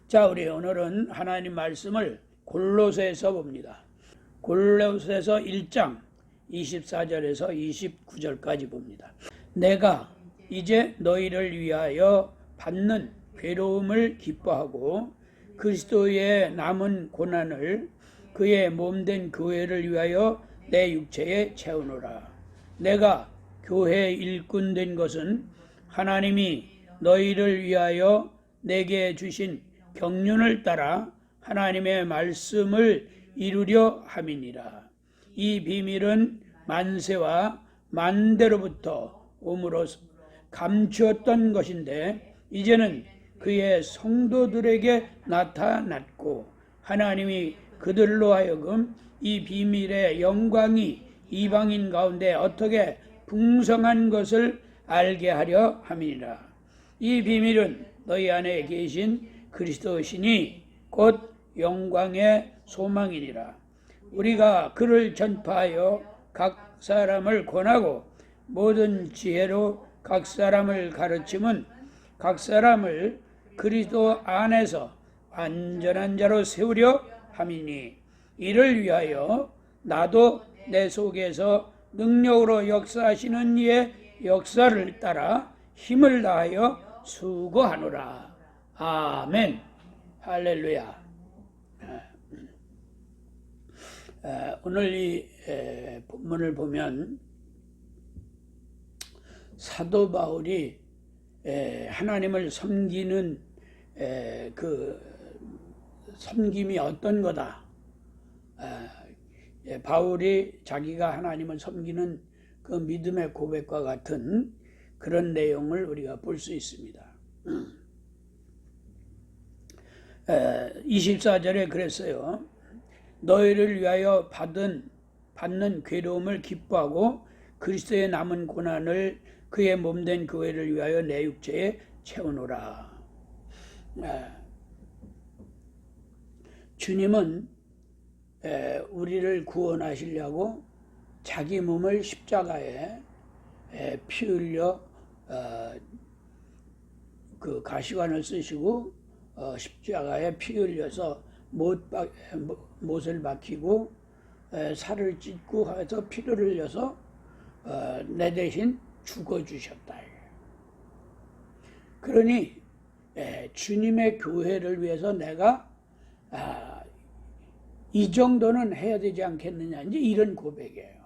자, 우리 오늘은 하나님 말씀을 골로새에서 봅니다. 골로새서 1장 24절에서 29절까지 봅니다. 내가 이제 너희를 위하여 받는 괴로움을 기뻐하고 그리스도의 남은 고난을 그의 몸된 교회를 위하여 내 육체에 채우노라. 내가 교회 일꾼 된 것은 하나님이 너희를 위하여 내게 주신 경륜을 따라 하나님의 말씀을 이루려 함이니라. 이 비밀은 만세와 만대로부터 오므로서 감추었던 것인데 이제는 그의 성도들에게 나타났고 하나님이 그들로 하여금 이 비밀의 영광이 이방인 가운데 어떻게 풍성한 것을 알게 하려 함이니라. 이 비밀은 너희 안에 계신 그리스도시니 곧 영광의 소망이니라. 우리가 그를 전파하여 각 사람을 권하고 모든 지혜로 각 사람을 가르침은 각 사람을 그리스도 안에서 완전한 자로 세우려 함이니 이를 위하여 나도 내 속에서 능력으로 역사하시는 이의 역사를 따라 힘을 다하여 수고하노라. 아멘. 할렐루야. 오늘 이 본문을 보면 사도 바울이 하나님을 섬기는 그 섬김이 어떤 거다. 바울이 자기가 하나님을 섬기는 그 믿음의 고백과 같은 그런 내용을 우리가 볼 수 있습니다. 24절에 그랬어요. 너희를 위하여 받는 괴로움을 기뻐하고 그리스도의 남은 고난을 그의 몸된 교회를 위하여 내 육체에 채우노라. 주님은 우리를 구원하시려고 자기 몸을 십자가에 피 흘려 그 가시관을 쓰시고 십자가에 피 흘려서 못을 박히고 살을 찢고 해서 피를 흘려서 내 대신 죽어주셨다. 그러니 주님의 교회를 위해서 내가 이 정도는 해야 되지 않겠느냐, 이제 이런 고백이에요.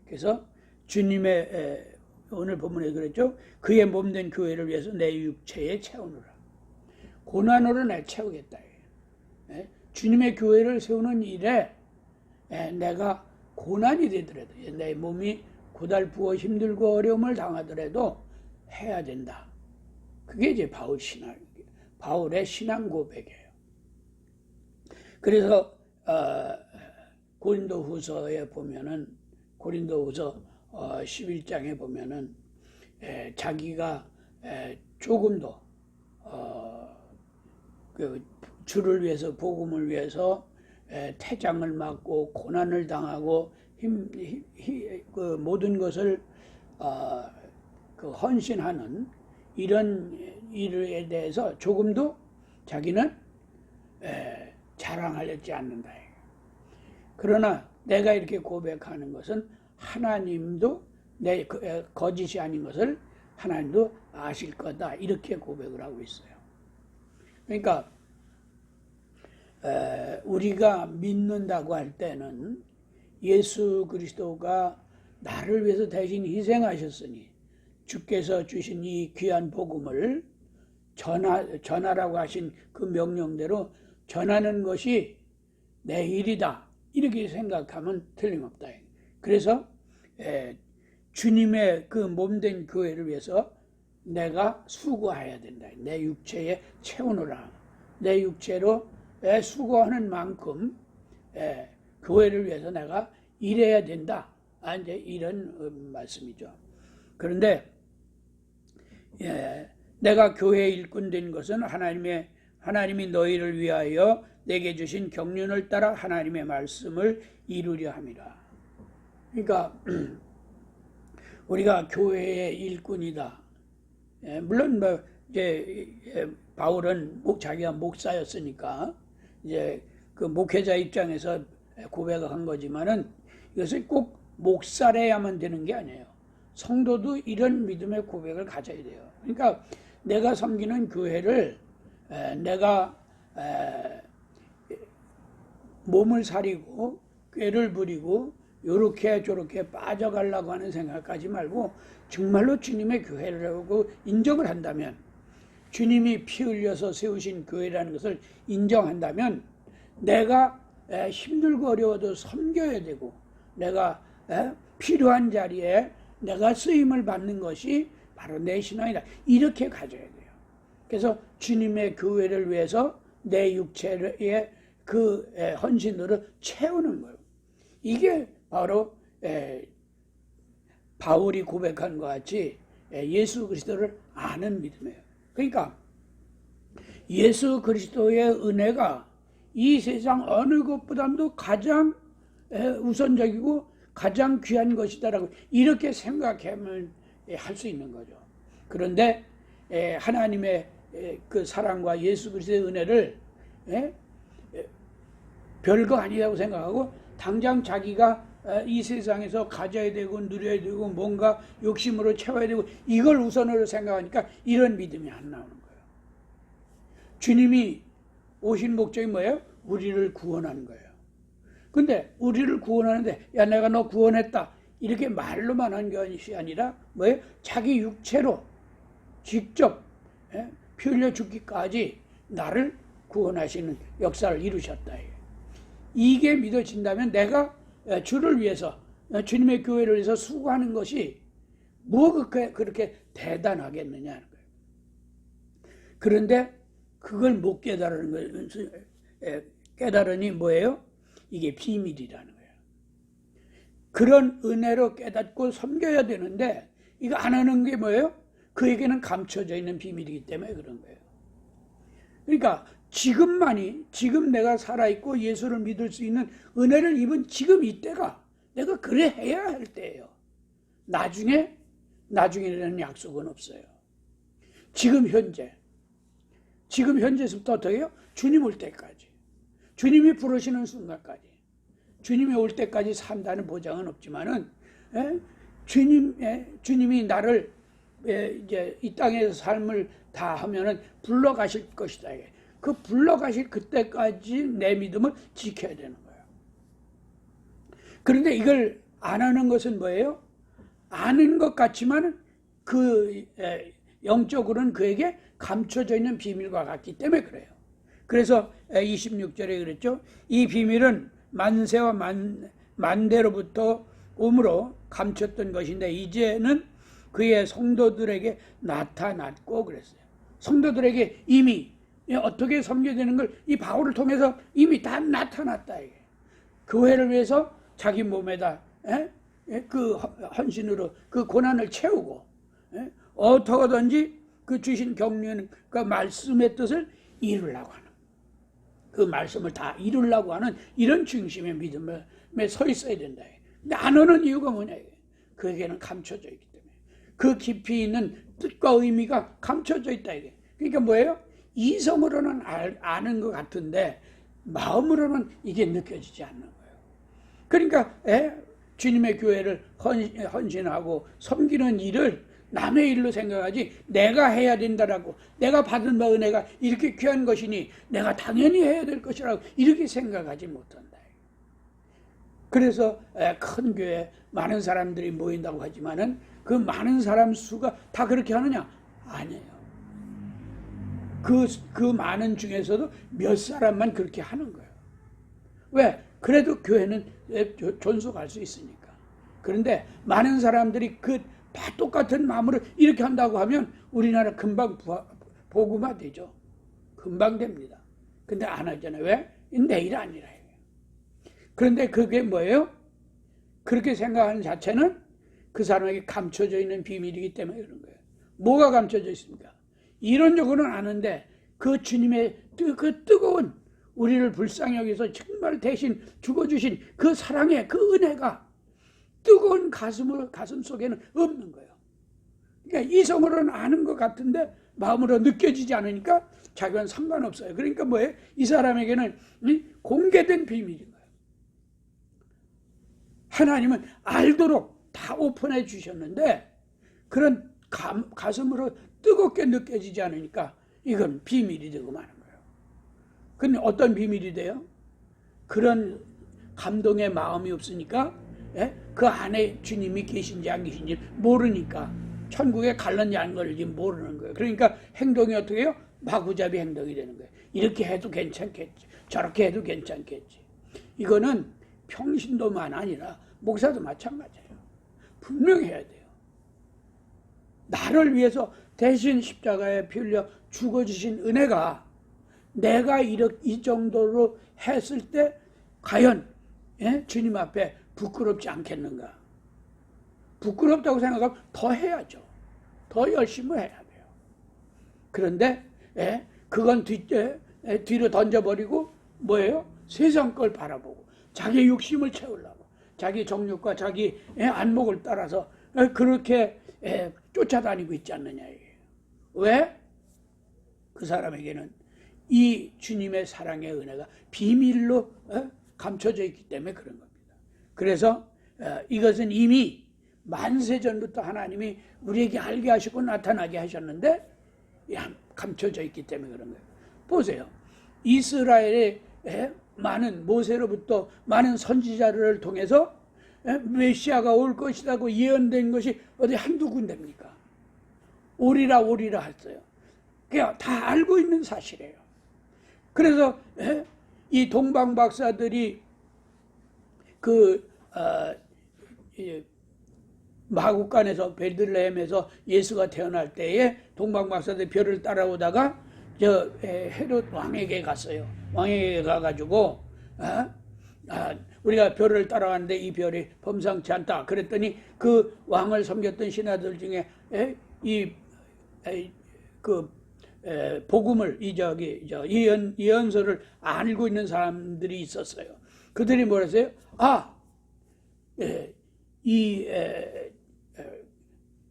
그래서 주님의 오늘 본문에 그랬죠. 그의 몸된 교회를 위해서 내 육체에 채우노라. 고난으로 내 채우겠다. 주님의 교회를 세우는 일에 내가 고난이 되더라도 내 몸이 고달프고 힘들고 어려움을 당하더라도 해야 된다. 그게 이제 바울의 신앙 고백이에요. 그래서 고린도후서에 보면은 고린도후서 11장에 보면은 자기가 조금도 그 주를 위해서 복음을 위해서 태장을 맞고 고난을 당하고 그 모든 것을 그 헌신하는 이런 일에 대해서 조금도 자기는 자랑하려지 않는다. 그러나 내가 이렇게 고백하는 것은 하나님도 내 거짓이 아닌 것을 하나님도 아실 거다. 이렇게 고백을 하고 있어요. 그러니까 우리가 믿는다고 할 때는 예수 그리스도가 나를 위해서 대신 희생하셨으니 주께서 주신 이 귀한 복음을 전하라고 하신 그 명령대로 전하는 것이 내 일이다. 이렇게 생각하면 틀림없다. 그래서 주님의 그 몸된 교회를 위해서 내가 수고해야 된다. 내 육체에 채우노라. 내 육체로 수고하는 만큼 교회를 위해서 내가 일해야 된다. 이제 이런 말씀이죠. 그런데 내가 교회 일꾼 된 것은 하나님이 너희를 위하여 내게 주신 경륜을 따라 하나님의 말씀을 이루려 함이라. 그러니까 우리가 교회의 일꾼이다. 물론 이제 바울은 자기가 목사였으니까 이제 그 목회자 입장에서 고백을 한 거지만은 이것을 꼭 목사래야만 되는 게 아니에요. 성도도 이런 믿음의 고백을 가져야 돼요. 그러니까 내가 섬기는 교회를 내가 몸을 사리고 꾀를 부리고 요렇게 저렇게 빠져가려고 하는 생각하지 말고 정말로 주님의 교회라고 인정을 한다면, 주님이 피 흘려서 세우신 교회라는 것을 인정한다면 내가 힘들고 어려워도 섬겨야 되고, 내가 필요한 자리에 내가 쓰임을 받는 것이 바로 내 신앙이다. 이렇게 가져야 돼요. 그래서 주님의 교회를 위해서 내 육체의 그 헌신으로 채우는 거예요. 이게 바로 바울이 고백한 것 같이 예수 그리스도를 아는 믿음이에요. 그러니까 예수 그리스도의 은혜가 이 세상 어느 것보다도 가장 우선적이고 가장 귀한 것이다라고 이렇게 생각하면 할 수 있는 거죠. 그런데 하나님의 그 사랑과 예수 그리스도의 은혜를 별거 아니라고 생각하고 당장 자기가 이 세상에서 가져야 되고 누려야 되고 뭔가 욕심으로 채워야 되고 이걸 우선으로 생각하니까 이런 믿음이 안 나오는 거예요. 주님이 오신 목적이 뭐예요? 우리를 구원하는 거예요. 근데 우리를 구원하는데 야 내가 너 구원했다 이렇게 말로만 한 것이 아니라 뭐예요? 자기 육체로 직접 피 흘려 죽기까지 나를 구원하시는 역사를 이루셨다. 이게 믿어진다면 내가 주를 위해서 주님의 교회를 위해서 수고하는 것이 뭐 그렇게 대단하겠느냐 하는 거예요. 그런데 그걸 못 깨달은 것은 깨달으니 뭐예요? 이게 비밀이라는 거예요. 그런 은혜로 깨닫고 섬겨야 되는데 이거 안 하는 게 뭐예요? 그에게는 감춰져 있는 비밀이기 때문에 그런 거예요. 그러니까 지금 내가 살아있고 예수를 믿을 수 있는 은혜를 입은 지금 이때가 내가 그래 해야 할 때예요. 나중에는 약속은 없어요. 지금 현재부터 어떻게 해요? 주님 올 때까지. 주님이 부르시는 순간까지. 주님이 올 때까지 산다는 보장은 없지만은, 주님이 나를 이제 이 땅에서 삶을 다 하면은 불러가실 것이다. 그 불러가실 그때까지 내 믿음을 지켜야 되는 거예요. 그런데 이걸 안 하는 것은 뭐예요? 아는 것 같지만 그 영적으로는 그에게 감춰져 있는 비밀과 같기 때문에 그래요. 그래서 26절에 그랬죠. 이 비밀은 만세와 만대로부터 오므로 감췄던 것인데 이제는 그의 성도들에게 나타났고 그랬어요. 성도들에게 이미 어떻게 섬겨야 되는 걸 이 바울을 통해서 이미 다 나타났다. 이게. 교회를 위해서 자기 몸에다 그 헌신으로 그 고난을 채우고 어떻게든지 그 주신 경륜 그 말씀의 뜻을 이루려고 하는 그 말씀을 다 이루려고 하는 이런 중심의 믿음에 서 있어야 된다. 근데 안 하는 이유가 뭐냐? 그에게는 감춰져 있기 때문에 그 깊이 있는 뜻과 의미가 감춰져 있다. 이게. 그러니까 뭐예요? 이성으로는 아는 것 같은데 마음으로는 이게 느껴지지 않는 거예요. 그러니까 주님의 교회를 헌신하고 섬기는 일을 남의 일로 생각하지 내가 해야 된다라고 내가 받은 바 은혜가 이렇게 귀한 것이니 내가 당연히 해야 될 것이라고 이렇게 생각하지 못한다. 그래서 큰 교회 많은 사람들이 모인다고 하지만은 그 많은 사람 수가 다 그렇게 하느냐? 아니에요. 그 많은 중에서도 몇 사람만 그렇게 하는 거예요. 왜? 그래도 교회는 존속할 수 있으니까. 그런데 많은 사람들이 다 똑같은 마음으로 이렇게 한다고 하면 우리나라 금방 복음화되죠. 금방 됩니다. 근데 안 하잖아요. 왜? 내일 아니라. 그런데 그게 뭐예요? 그렇게 생각하는 자체는 그 사람에게 감춰져 있는 비밀이기 때문에 그런 거예요. 뭐가 감춰져 있습니까? 이론적으로는 아는데 그 주님의 그 뜨거운 우리를 불쌍히 여기서 정말 대신 죽어주신 그 사랑의 그 은혜가 뜨거운 가슴 속에는 없는 거예요. 그러니까 이성으로는 아는 것 같은데 마음으로 느껴지지 않으니까 자기는 상관없어요. 그러니까 뭐예요? 이 사람에게는 공개된 비밀인 거예요. 하나님은 알도록 다 오픈해 주셨는데 그런 가슴으로 뜨겁게 느껴지지 않으니까 이건 비밀이 되고 마는 거예요. 근데 어떤 비밀이 돼요? 그런 감동의 마음이 없으니까 그 안에 주님이 계신지 안 계신지 모르니까 천국에 갈는지 안 갈는지 모르는 거예요. 그러니까 행동이 어떻게 해요? 마구잡이 행동이 되는 거예요. 이렇게 해도 괜찮겠지, 저렇게 해도 괜찮겠지. 이거는 평신도만 아니라 목사도 마찬가지예요. 분명히 해야 돼요. 나를 위해서 대신 십자가에 피 흘려 죽어주신 은혜가 내가 이 정도로 했을 때 과연 주님 앞에 부끄럽지 않겠는가? 부끄럽다고 생각하면 더 해야죠. 더 열심히 해야 돼요. 그런데 그건 뒤로 던져버리고 뭐예요? 세상 걸 바라보고 자기 욕심을 채우려고 자기 정욕과 자기 안목을 따라서 그렇게 쫓아다니고 있지 않느냐 이게요. 왜? 그 사람에게는 이 주님의 사랑의 은혜가 비밀로 감춰져 있기 때문에 그런 겁니다. 그래서 이것은 이미 만세전부터 하나님이 우리에게 알게 하시고 나타나게 하셨는데 감춰져 있기 때문에 그런 거예요. 보세요. 이스라엘의 많은 모세로부터 많은 선지자를 통해서 메시아가 올 것이라고 예언된 것이 어디 한두 군데입니까? 오리라 했어요. 그냥 다 알고 있는 사실이에요. 그래서 이 동방 박사들이 마국간에서 베들레헴에서 예수가 태어날 때에 동방 박사들이 별을 따라오다가 헤롯 왕에게 갔어요. 왕에게 가가지고 우리가 별을 따라왔는데 이 별이 범상치 않다. 그랬더니 그 왕을 섬겼던 신하들 중에 복음을 예언서를 알고 있는 사람들이 있었어요. 그들이 뭐랬어요?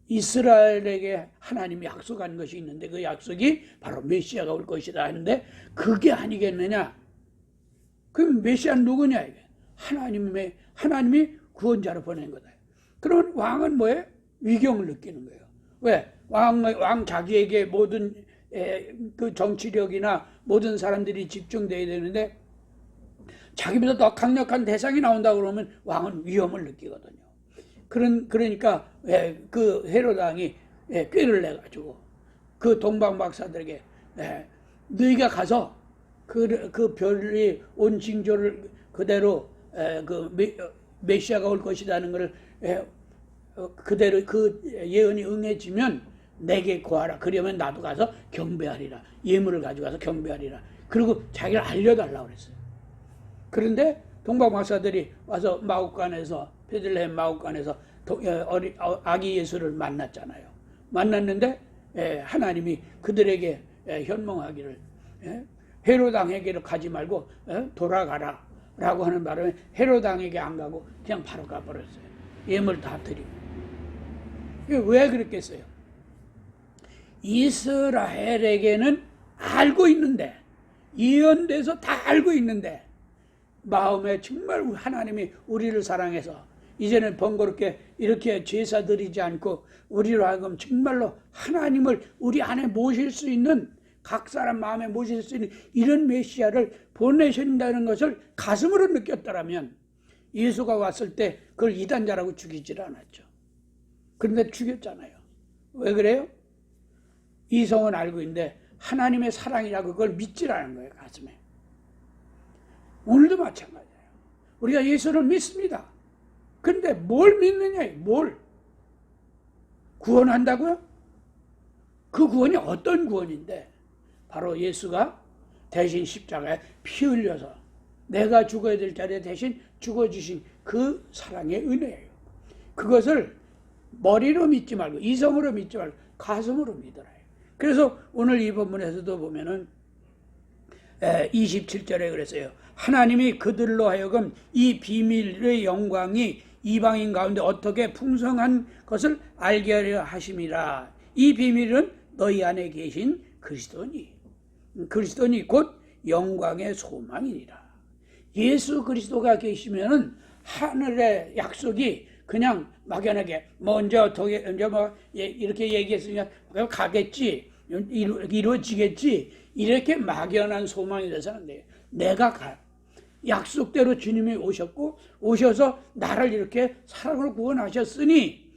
이스라엘에게 하나님이 약속한 것이 있는데 그 약속이 바로 메시아가 올 것이다 하는데 그게 아니겠느냐? 그럼 메시아는 누구냐? 이게 하나님이 구원자로 보낸 거다. 그러면 왕은 뭐예요? 위경을 느끼는 거예요. 왜? 왕 자기에게 모든 그 정치력이나 모든 사람들이 집중돼야 되는데 자기보다 더 강력한 대상이 나온다 그러면 왕은 위험을 느끼거든요. 그러니까 그 헤롯 왕이 꾀를 내가지고 그 동방 박사들에게 너희가 가서 그 별이 온 징조를 그대로 메시아가 올 것이라는 것을 그대로 그 예언이 응해지면 내게 구하라. 그러면 나도 가서 경배하리라. 예물을 가져가서 경배하리라. 그리고 자기를 알려달라고 그랬어요. 그런데 동방 박사들이 와서 마국간에서 베들레헴 마국간에서 아기 예수를 만났잖아요. 만났는데 하나님이 그들에게 현몽하기를 헤롯 왕에게로 가지 말고 돌아가라 라고 하는 바람에 헤롯 왕에게 안 가고 그냥 바로 가버렸어요. 예물 다 드리고. 왜 그랬겠어요? 이스라엘에게는 알고 있는데 예언돼서 다 알고 있는데 마음에 정말 하나님이 우리를 사랑해서 이제는 번거롭게 이렇게 제사 드리지 않고 우리로 하여금 정말로 하나님을 우리 안에 모실 수 있는 각 사람 마음에 모실 수 있는 이런 메시아를 보내신다는 것을 가슴으로 느꼈더라면 예수가 왔을 때 그걸 이단자라고 죽이질 않았죠. 그런데 죽였잖아요. 왜 그래요? 이성은 알고 있는데 하나님의 사랑이라고 그걸 믿지라는 거예요. 가슴에. 오늘도 마찬가지예요. 우리가 예수를 믿습니다. 그런데 뭘 믿느냐? 뭘? 구원한다고요? 그 구원이 어떤 구원인데 바로 예수가 대신 십자가에 피 흘려서 내가 죽어야 될 자리에 대신 죽어주신 그 사랑의 은혜예요. 그것을 머리로 믿지 말고 이성으로 믿지 말고 가슴으로 믿어라. 그래서 오늘 이 본문에서도 보면은 27절에 그랬어요. 하나님이 그들로 하여금 이 비밀의 영광이 이방인 가운데 어떻게 풍성한 것을 알게 하려 하심이라. 이 비밀은 너희 안에 계신 그리스도니. 그리스도니 곧 영광의 소망이니라. 예수 그리스도가 계시면은 하늘의 약속이 그냥 막연하게 먼저 어떻게 이제 뭐 이렇게 얘기했으니까 가겠지, 이루어지겠지, 이렇게 막연한 소망이 돼서는 안 돼요. 내가 약속대로 주님이 오셨고 오셔서 나를 이렇게 사랑으로 구원하셨으니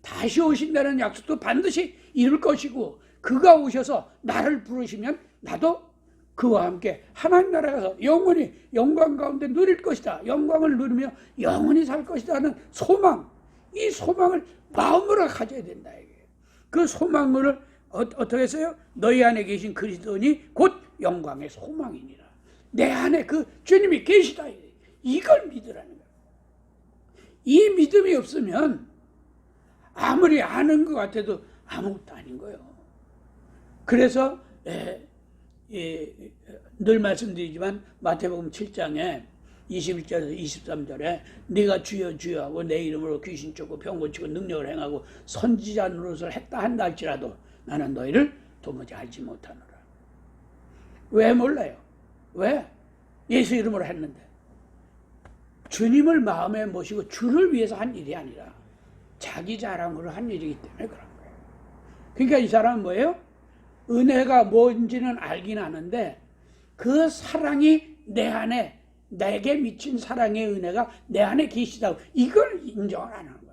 다시 오신다는 약속도 반드시 이룰 것이고, 그가 오셔서 나를 부르시면 나도 그와 함께 하나님 나라에 가서 영원히 영광 가운데 누릴 것이다, 영광을 누리며 영원히 살 것이다 하는 소망, 이 소망을 마음으로 가져야 된다. 이게 그 소망을 어떻게 했어요? 너희 안에 계신 그리스도니 곧 영광의 소망이니라. 내 안에 그 주님이 계시다, 이걸 믿으라는 거예요. 이 믿음이 없으면 아무리 아는 것 같아도 아무것도 아닌 거예요. 그래서 늘 말씀드리지만 마태복음 7장에 21절에서 23절에 네가 주여 주여 하고 내 이름으로 귀신 쫓고 병 고치고 능력을 행하고 선지자 노릇을 했다 한다 할지라도 나는 너희를 도무지 알지 못하노라. 왜 몰라요? 왜? 예수 이름으로 했는데. 주님을 마음에 모시고 주를 위해서 한 일이 아니라 자기 자랑으로 한 일이기 때문에 그런 거예요. 그러니까 이 사람은 뭐예요? 은혜가 뭔지는 알긴 아는데 그 사랑이 내 안에, 내게 미친 사랑의 은혜가 내 안에 계시다고 이걸 인정을 안 하는 거죠.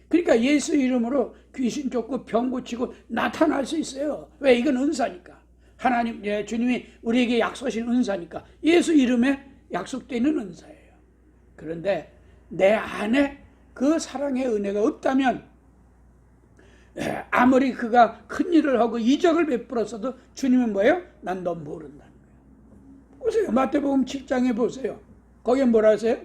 그러니까 예수 이름으로 귀신 쫓고 병 고치고 나타날 수 있어요. 왜? 이건 은사니까. 하나님, 주님이 우리에게 약속하신 은사니까. 예수 이름에 약속되는 은사예요. 그런데 내 안에 그 사랑의 은혜가 없다면 아무리 그가 큰 일을 하고 이적을 베풀었어도 주님은 뭐예요? 난 너 모른다는 거예요. 보세요. 마태복음 7장에 보세요. 거기에 뭐라 하세요?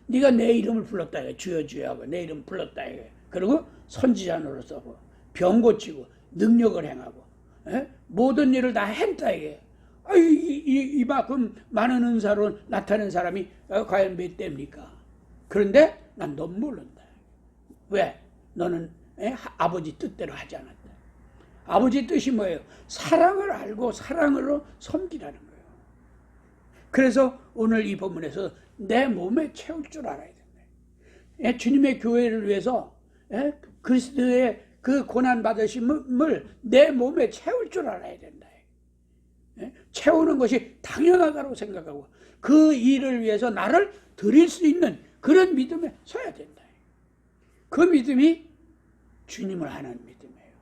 네가 내 이름을 불렀다 해. 주여 주여 하고 내 이름 불렀다 해. 그리고 선지자 노릇하고 병 고치고 능력을 행하고 모든 일을 다 했다 이게. 이만큼 많은 은사로 나타낸 사람이 과연 몇 대입니까? 그런데 난 너 모른다. 왜? 너는 아버지 뜻대로 하지 않았다. 아버지 뜻이 뭐예요? 사랑을 알고 사랑으로 섬기라는 거예요. 그래서 오늘 이 본문에서 내 몸에 채울 줄 알아야 된다. 주님의 교회를 위해서 그리스도의 그 고난 받으심을 내 몸에 채울 줄 알아야 된다. 채우는 것이 당연하다고 생각하고 그 일을 위해서 나를 드릴 수 있는 그런 믿음에 서야 된다. 그 믿음이 주님을 하는 믿음이에요.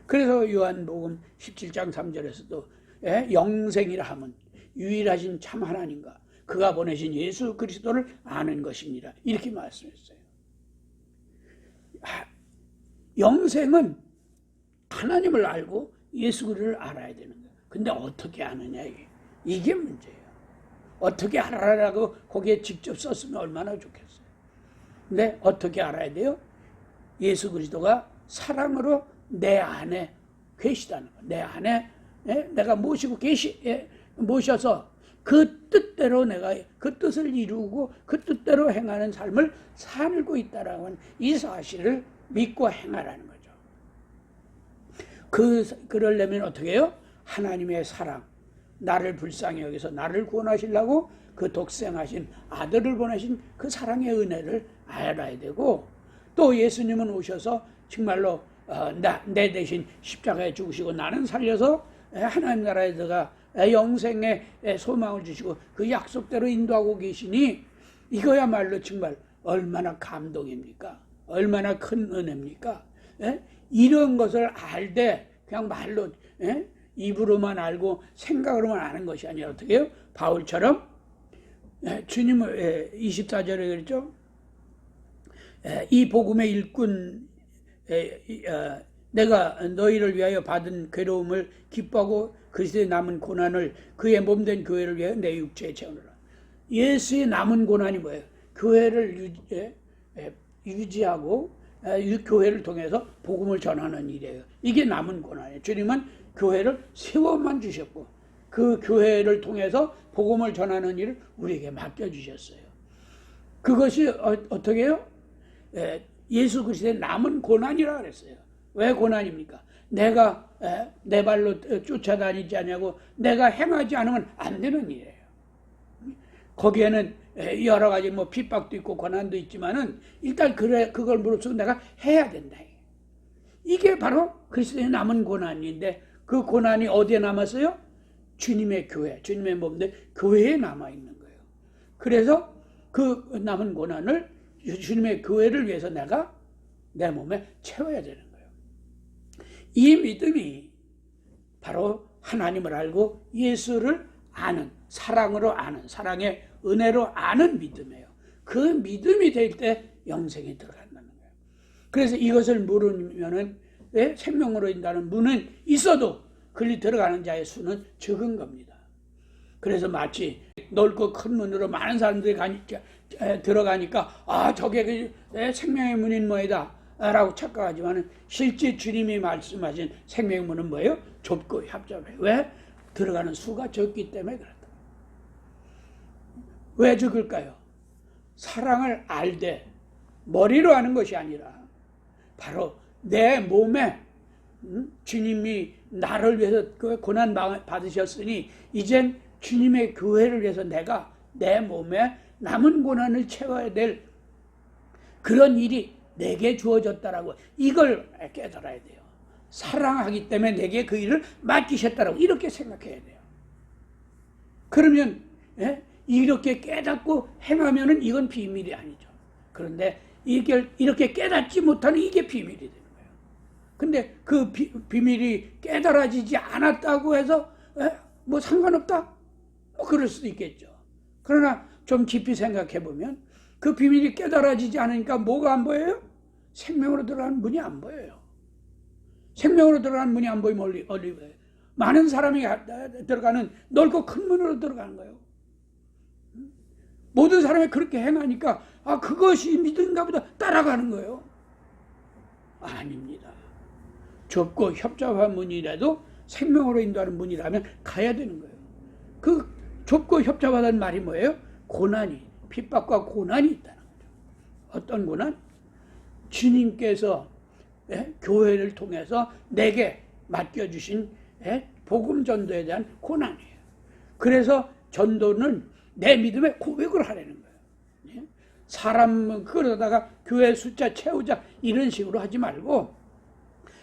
그래서 요한복음 17장 3절에서도 영생이라 함은 유일하신 참 하나님과 그가 보내신 예수 그리스도를 아는 것입니다. 이렇게 말씀했어요. 영생은 하나님을 알고 예수 그리스도를 알아야 되는 거예요. 근데 어떻게 아느냐, 이게 문제예요. 어떻게 알아라고 거기에 직접 썼으면 얼마나 좋겠어요. 근데 어떻게 알아야 돼요? 예수 그리스도가 사랑으로 내 안에 계시다는 거예요. 내 안에 내가 모시고 모셔서 그 뜻대로 내가 그 뜻을 이루고 그 뜻대로 행하는 삶을 살고 있다라고 하는 이 사실을 믿고 행하라는 거죠. 그러려면 어떻게 해요? 하나님의 사랑, 나를 불쌍히 여기서 나를 구원하시려고 그 독생하신 아들을 보내신 그 사랑의 은혜를 알아야 되고, 또 예수님은 오셔서 정말로 내 대신 십자가에 죽으시고 나는 살려서 하나님 나라에 들어가 영생의 소망을 주시고 그 약속대로 인도하고 계시니 이거야말로 정말 얼마나 감동입니까? 얼마나 큰 은혜입니까? 이런 것을 알되 그냥 말로 입으로만 알고 생각으로만 아는 것이 아니라 어떻게 해요? 바울처럼 주님을 24절에 그랬죠? 이 복음의 일꾼 내가 너희를 위하여 받은 괴로움을 기뻐하고 그리스도의 남은 고난을 그의 몸된 교회를 위하여 내 육체에 채우노라. 예수의 남은 고난이 뭐예요? 교회를 유지하고 교회를 통해서 복음을 전하는 일이에요. 이게 남은 고난이에요. 주님은 교회를 세워만 주셨고 그 교회를 통해서 복음을 전하는 일을 우리에게 맡겨주셨어요. 그것이 어떻게 해요? 예수 그리스도의 남은 고난이라고 그랬어요. 왜 고난입니까? 내가 내 발로 쫓아다니지 않냐고 내가 행하지 않으면 안 되는 일이에요. 거기에는 여러 가지 뭐 핍박도 있고 고난도 있지만은 일단 그걸 무릅쓰고 내가 해야 된다. 이게 바로 그리스도의 남은 고난인데 그 고난이 어디에 남았어요? 주님의 교회, 주님의 몸들 교회에 남아있는 거예요. 그래서 그 남은 고난을 주님의 교회를 위해서 내가 내 몸에 채워야 되는 거예요. 이 믿음이 바로 하나님을 알고 예수를 아는, 사랑으로 아는, 사랑의 은혜로 아는 믿음이에요. 그 믿음이 될 때 영생에 들어간다는 거예요. 그래서 이것을 모르면은 생명으로 인다는 문은 있어도 글리 들어가는 자의 수는 적은 겁니다. 그래서 마치 넓고 큰 문으로 많은 사람들이 들어가니까 저게 생명의 문인 뭐이다 라고 착각하지만 실제 주님이 말씀하신 생명의 문은 뭐예요? 좁고 협잡해요. 왜? 들어가는 수가 적기 때문에 그렇다. 왜 적을까요? 사랑을 알되 머리로 하는 것이 아니라 바로 내 몸에 주님이 나를 위해서 그 고난 받으셨으니 이젠 주님의 교회를 위해서 내가 내 몸에 남은 고난을 채워야 될 그런 일이 내게 주어졌다라고 이걸 깨달아야 돼요. 사랑하기 때문에 내게 그 일을 맡기셨다라고 이렇게 생각해야 돼요. 그러면 이렇게 깨닫고 행하면은 이건 비밀이 아니죠. 그런데 이렇게 깨닫지 못하는 이게 비밀이 되는 거예요. 근데 그 비밀이 깨달아지지 않았다고 해서 뭐 상관없다? 뭐 그럴 수도 있겠죠. 그러나 좀 깊이 생각해 보면 그 비밀이 깨달아지지 않으니까 뭐가 안 보여요? 생명으로 들어가는 문이 안 보여요. 생명으로 들어가는 문이 안 보이면 어디 보여요? 많은 사람이 들어가는 넓고 큰 문으로 들어가는 거예요. 모든 사람이 그렇게 행하니까 그것이 믿음인가 보다 따라가는 거예요. 아닙니다. 좁고 협잡한 문이라도 생명으로 인도하는 문이라면 가야 되는 거예요. 그 좁고 협잡하다는 말이 뭐예요? 고난이, 핍박과 고난이 있다는 거죠. 어떤 고난? 주님께서 교회를 통해서 내게 맡겨주신 복음 전도에 대한 고난이에요. 그래서 전도는 내 믿음의 고백을 하라는 거예요. 사람 그러다가 교회 숫자 채우자 이런 식으로 하지 말고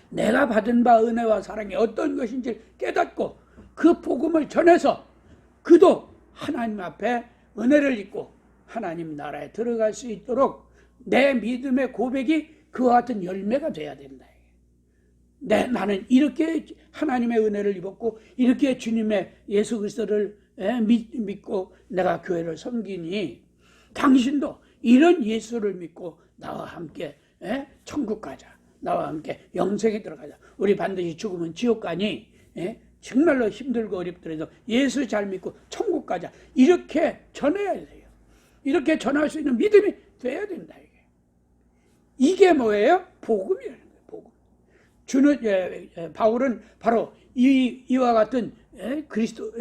내가 받은 바 은혜와 사랑이 어떤 것인지 깨닫고 그 복음을 전해서 그도 하나님 앞에 은혜를 입고 하나님 나라에 들어갈 수 있도록 내 믿음의 고백이 그와 같은 열매가 돼야 된다. 나는 이렇게 하나님의 은혜를 입었고 이렇게 주님의 예수 그리스도를 믿고 내가 교회를 섬기니 당신도 이런 예수를 믿고 나와 함께 천국 가자. 나와 함께 영생에 들어가자. 우리 반드시 죽으면 지옥 가니 정말로 힘들고 어렵더라도 예수 잘 믿고 천국 가자. 이렇게 전해야 돼요. 이렇게 전할 수 있는 믿음이 돼야 된다. 이게 뭐예요? 복음이라는 거예요. 복음. 바울은 바로 이와 같은 그리스도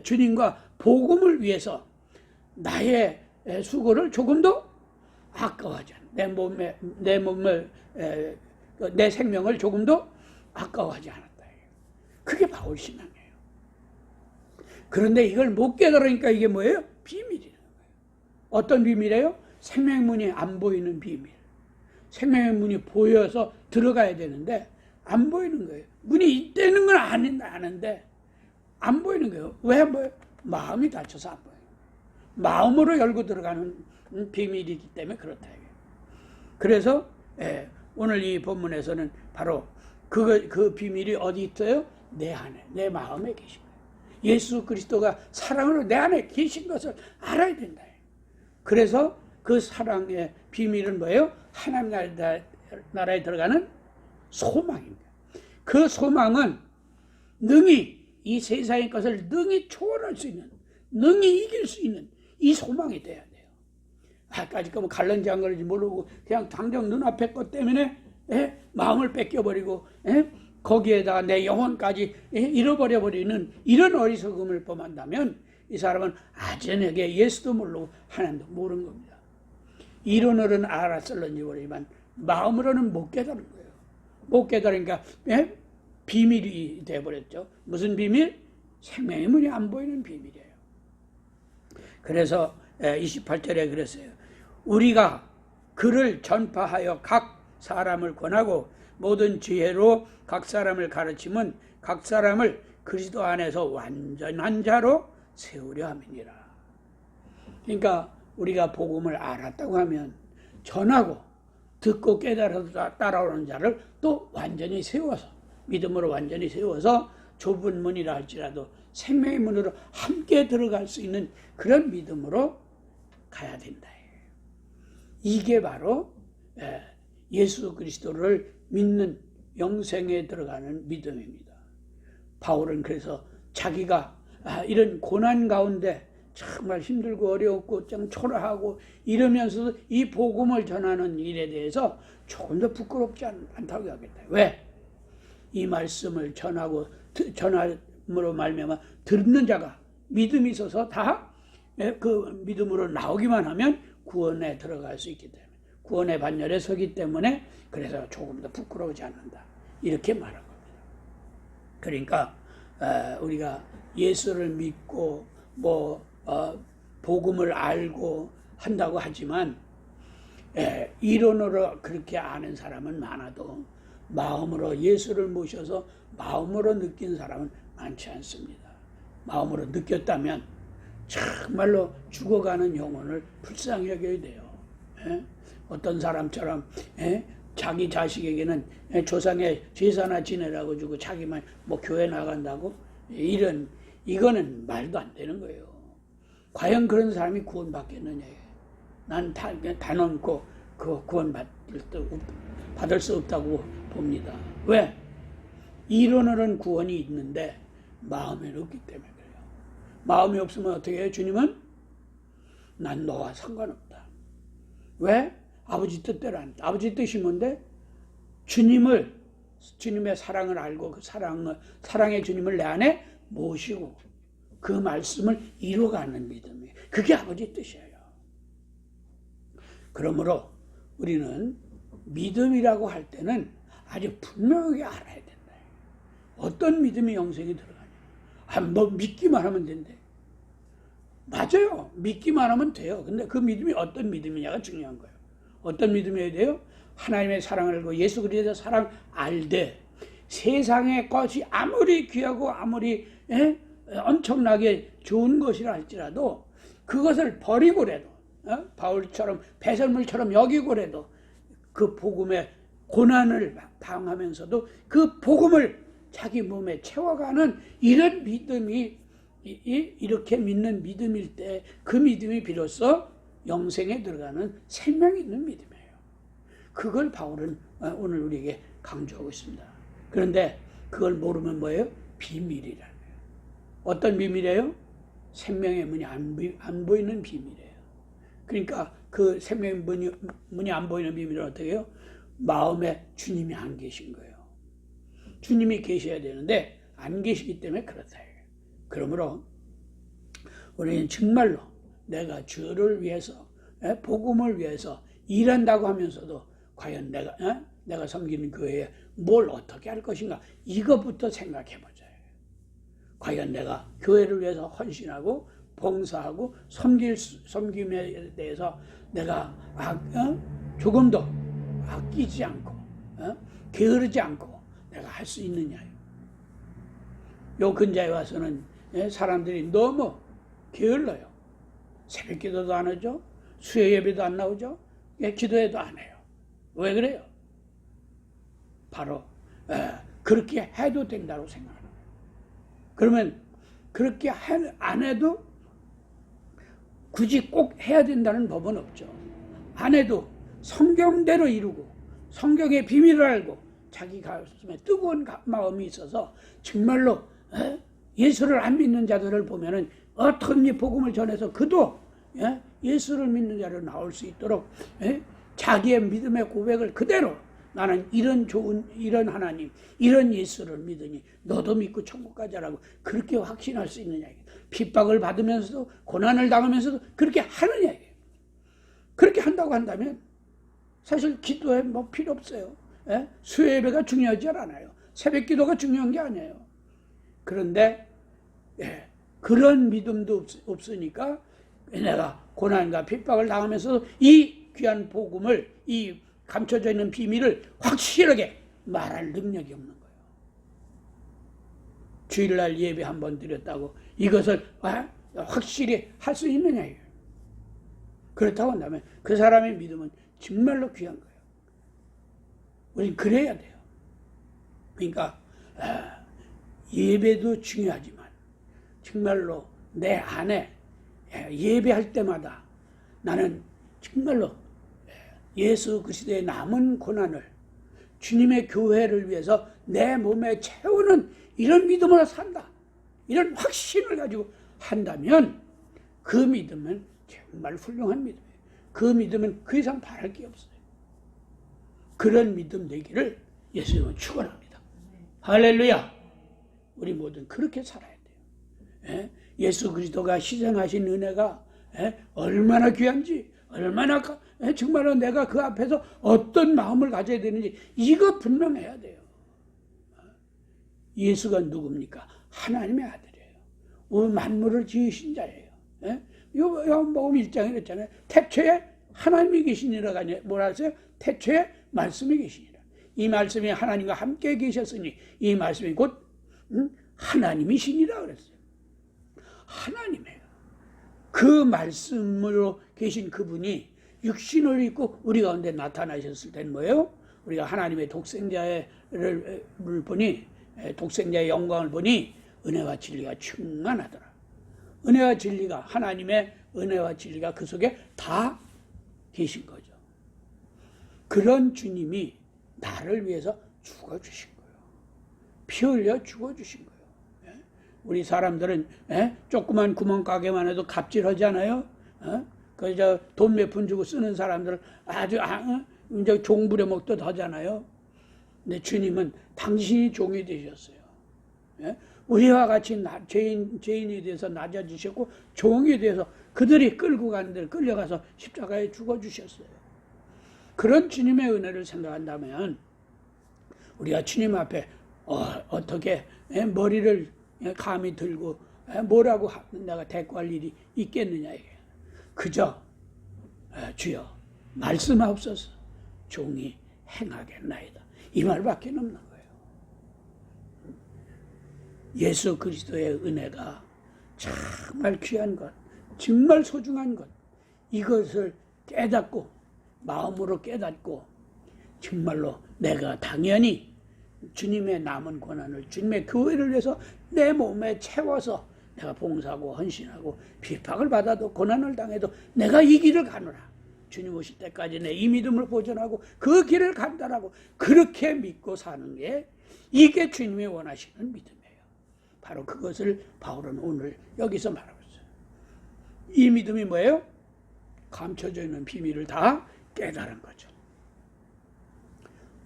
주님과 복음을 위해서 나의 수고를 조금도 아까워하지 않아. 내 생명을 조금도 아까워하지 않았다. 그게 바울 신앙이에요. 그런데 이걸 못 깨달으니까 이게 뭐예요? 비밀이라는 거예요. 어떤 비밀이에요? 생명의 문이 안 보이는 비밀. 생명의 문이 보여서 들어가야 되는데 안 보이는 거예요. 문이 있다는 건 아는데 안 보이는 거예요. 왜 안 보여요? 마음이 닫혀서 안 보여요. 마음으로 열고 들어가는 비밀이기 때문에 그렇다. 그래서 오늘 이 본문에서는 바로 그 비밀이 어디 있어요? 내 안에, 내 마음에 계신 거예요. 예수 그리스도가 사랑으로 내 안에 계신 것을 알아야 된다. 그래서 그 사랑의 비밀은 뭐예요? 하나님 나라에 들어가는 소망입니다. 그 소망은 능히 이 세상의 것을 능히 초월할 수 있는, 능히 이길 수 있는 이 소망이 돼야 돼요. 아까지 뭐 갈런지 안 갈런지 모르고 그냥 당장 눈앞에 것 때문에 마음을 뺏겨버리고 거기에다가 내 영혼까지 잃어버려버리는 이런 어리석음을 범한다면 이 사람은 아전에게 예수도 모르고 하나님도 모르는 겁니다. 이론으로는 알았을런지 모르지만 마음으로는 못 깨달은 거예요. 못 깨달으니까 비밀이 돼버렸죠. 무슨 비밀? 생명의 문이 안 보이는 비밀이에요. 그래서 28절에 그랬어요. 우리가 그를 전파하여 각 사람을 권하고 모든 지혜로 각 사람을 가르치면 각 사람을 그리스도 안에서 완전한 자로 세우려 함이니라. 그러니까 우리가 복음을 알았다고 하면 전하고 듣고 깨달아서 따라오는 자를 또 완전히 세워서, 믿음으로 완전히 세워서 좁은 문이라 할지라도 생명의 문으로 함께 들어갈 수 있는 그런 믿음으로 가야 된다. 이게 바로 예수 그리스도를 믿는 영생에 들어가는 믿음입니다. 바울은 그래서 자기가 이런 고난 가운데 정말 힘들고 어려웠고 좀 초라하고 이러면서도 이 복음을 전하는 일에 대해서 조금 더 부끄럽지 않다고 하겠다. 왜? 이 말씀을 전함으로 말미암아 듣는 자가 믿음이 있어서 다 그 믿음으로 나오기만 하면 구원에 들어갈 수 있기 때문에, 구원의 반열에 서기 때문에 그래서 조금 더 부끄러우지 않는다. 이렇게 말한 겁니다. 그러니까 우리가 예수를 믿고 복음을 알고 한다고 하지만 이론으로 그렇게 아는 사람은 많아도 마음으로 예수를 모셔서 마음으로 느낀 사람은 많지 않습니다. 마음으로 느꼈다면 정말로 죽어가는 영혼을 불쌍히 여겨야 돼요. 어떤 사람처럼 자기 자식에게는 조상의 제사나 지내라고 주고 자기만 교회 나간다고, 이거는 말도 안 되는 거예요. 과연 그런 사람이 구원받겠느냐. 난 단언코 받을 수 없다고 봅니다. 왜? 이론으로는 구원이 있는데 마음에 없기 때문에 그래요. 마음이 없으면 어떻게 해요? 주님은 난 너와 상관없다. 왜? 아버지 뜻대로 안 한다. 아버지 뜻이 뭔데? 주님의 사랑을 알고 그 사랑의 주님을 내 안에 모시고 그 말씀을 이루어가는 믿음이에요. 그게 아버지 뜻이에요. 그러므로 우리는 믿음이라고 할 때는 아주 분명하게 알아야 된다. 어떤 믿음이 영생에 들어가냐. 믿기만 하면 된대. 맞아요. 믿기만 하면 돼요. 근데 그 믿음이 어떤 믿음이냐가 중요한 거예요. 어떤 믿음이어야 돼요? 하나님의 사랑을 알고 예수 그리스도의 사랑 알되 세상의 것이 아무리 귀하고 아무리 엄청나게 좋은 것이라 할지라도 그것을 버리고라도 바울처럼 배설물처럼 여기고라도 그 복음의 고난을 당하면서도 그 복음을 자기 몸에 채워가는 이런 믿음이 이렇게 믿는 믿음일 때 그 믿음이 비로소 영생에 들어가는 생명이 있는 믿음이에요. 그걸 바울은 오늘 우리에게 강조하고 있습니다. 그런데 그걸 모르면 뭐예요? 비밀이라는 거예요. 어떤 비밀이에요? 생명의 문이 안 보이는 비밀이에요. 그러니까 그 생명의 문이 안 보이는 비밀은 어떻게 해요? 마음에 주님이 안 계신 거예요. 주님이 계셔야 되는데 안 계시기 때문에 그렇다. 그러므로 우리는 정말로 내가 주를 위해서 복음을 위해서 일한다고 하면서도 과연 내가 섬기는 교회에 뭘 어떻게 할 것인가, 이것부터 생각해보자. 과연 내가 교회를 위해서 헌신하고 봉사하고 섬김에 대해서 내가 조금도 아끼지 않고 게으르지 않고 내가 할 수 있느냐. 요 근자에 와서는 사람들이 너무 게을러요. 새벽 기도도 안 하죠. 수요 예배도 안 나오죠. 기도회도 안 해요. 왜 그래요? 바로 그렇게 해도 된다고 생각하는 거예요. 그러면 그렇게 안 해도 굳이 꼭 해야 된다는 법은 없죠. 안 해도 성경대로 이루고 성경의 비밀을 알고 자기 가슴에 뜨거운 마음이 있어서 정말로 예수를 안 믿는 자들을 보면은 어떻게 복음을 전해서 그도 예수를 믿는 자로 나올 수 있도록 자기의 믿음의 고백을 그대로 나는 이런 하나님, 이런 예수를 믿으니 너도 믿고 천국 가자라고 그렇게 확신할 수 있느냐. 핍박을 받으면서도 고난을 당하면서도 그렇게 하느냐. 그렇게 한다고 한다면 사실 기도에 필요 없어요. 수요예배가 중요하지 않아요. 새벽 기도가 중요한 게 아니에요. 그런데 그런 믿음도 없으니까 내가 고난과 핍박을 당하면서 이 귀한 복음을, 이 감춰져 있는 비밀을 확실하게 말할 능력이 없는 거예요. 주일날 예배 한 번 드렸다고 이것을 확실히 할 수 있느냐. 그렇다고 한다면 그 사람의 믿음은 정말로 귀한 거예요. 우린 그래야 돼요. 그러니까 예배도 중요하지만 정말로 내 안에 예배할 때마다 나는 정말로 예수 그리스도의 남은 고난을 주님의 교회를 위해서 내 몸에 채우는 이런 믿음으로 산다. 이런 확신을 가지고 한다면 그 믿음은 정말 훌륭한 믿음이에요. 그 믿음은 그 이상 바랄 게 없어요. 그런 믿음 되기를 예수님은 축원합니다. 할렐루야. 우리 모두는 그렇게 살아야 돼요. 예수 그리스도가 희생하신 은혜가 얼마나 귀한지, 얼마나 정말로 내가 그 앞에서 어떤 마음을 가져야 되는지 이거 분명해야 돼요. 예수가 누굽니까? 하나님의 아들이에요. 우리 만물을 지으신 자예요. 요한복음 1장에 그랬잖아요. 태초에 하나님이 계시니라. 뭐라 했어요? 태초에 말씀이 계시니라. 이 말씀이 하나님과 함께 계셨으니 이 말씀이 곧 하나님이시니라 그랬어요. 하나님이에요. 그 말씀으로 계신 그분이 육신을 입고 우리 가운데 나타나셨을 때는 뭐예요? 우리가 하나님의 독생자를 보니, 독생자의 영광을 보니 은혜와 진리가 충만하더라. 은혜와 진리가, 하나님의 은혜와 진리가 그 속에 다 계신 거죠. 그런 주님이 나를 위해서 죽어주신 거예요. 피 흘려 죽어주신 거예요. 우리 사람들은 조그만 구멍가게만 해도 갑질하잖아요. 그저 돈 몇 푼 주고 쓰는 사람들은 아주 이제 종 부려먹듯 하잖아요. 근데 주님은 당신이 종이 되셨어요. 우리와 같이 죄인이 돼서 낮아지셨고 종이 돼서 그들이 끌고 가는 데를 끌려가서 십자가에 죽어주셨어요. 그런 주님의 은혜를 생각한다면 우리가 주님 앞에 어떻게 머리를 감히 들고 뭐라고 내가 대꾸할 일이 있겠느냐. 이게. 그저 주여 말씀하옵소서 종이 행하겠나이다. 이 말밖에 없는 거예요. 예수 그리스도의 은혜가 정말 귀한 것, 정말 소중한 것, 이것을 깨닫고 마음으로 깨닫고 정말로 내가 당연히 주님의 남은 고난을 주님의 교회를 위해서 내 몸에 채워서 내가 봉사하고 헌신하고 비박을 받아도 고난을 당해도 내가 이 길을 가노라. 주님 오실 때까지 내 이 믿음을 보존하고 그 길을 간다라고 그렇게 믿고 사는 게 이게 주님이 원하시는 믿음이에요. 바로 그것을 바울은 오늘 여기서 말하고 있어요. 이 믿음이 뭐예요? 감춰져 있는 비밀을 다 깨달은 거죠.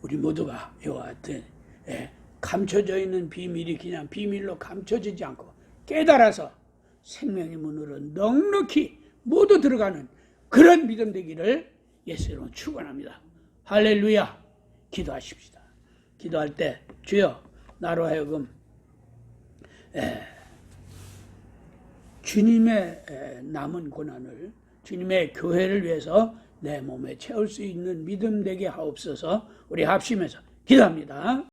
우리 모두가 이와 같은 감춰져 있는 비밀이 그냥 비밀로 감춰지지 않고 깨달아서 생명의 문으로 넉넉히 모두 들어가는 그런 믿음 되기를 예수님으로 축원합니다. 할렐루야. 기도하십시다. 기도할 때 주여 나로 하여금 주님의 남은 고난을 주님의 교회를 위해서 내 몸에 채울 수 있는 믿음 되게 하옵소서. 우리 합심해서 기도합니다.